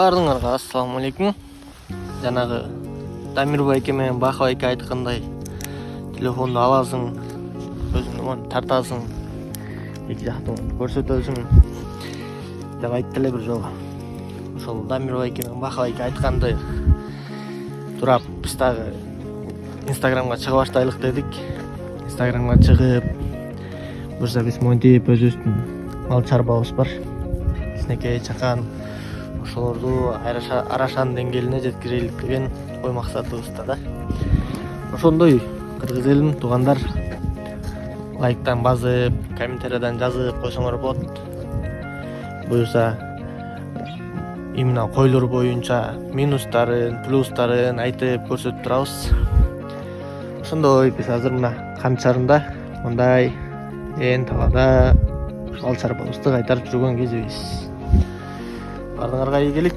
Бардыңарға ассаламу алейкум. Жанагы Дамир байке менен Бака байке айткандай телефонду аласың, өзүң тартасың, эки жактан көрсөтөсүң деп айтты эле бир жолу. Ошол Дамир байке менен Бака байке айтканды турап биз дагы Инстаграмга чыга баштайлык дедик. Инстаграмга чыгып, буюрса биз монтип өзүбүздүн мал чарбабыз бар. Кичинекей чакан ошолорду Арашан деңгээлине жеткирелик деген ой максатыбызда да. Ошондой кыргыз элим туугандар, лайктан басып, комментариядан жазып койсоңор болот. Буюрса именно койлор боюнча минустарын, плюстарын айтып көрсөтүп турабыз. Ошондой биз азыр мына Кам чарында мындай талаада мал чарбабызды кайтарып жүргөн кезибиз. Бардыңарга ийгилик.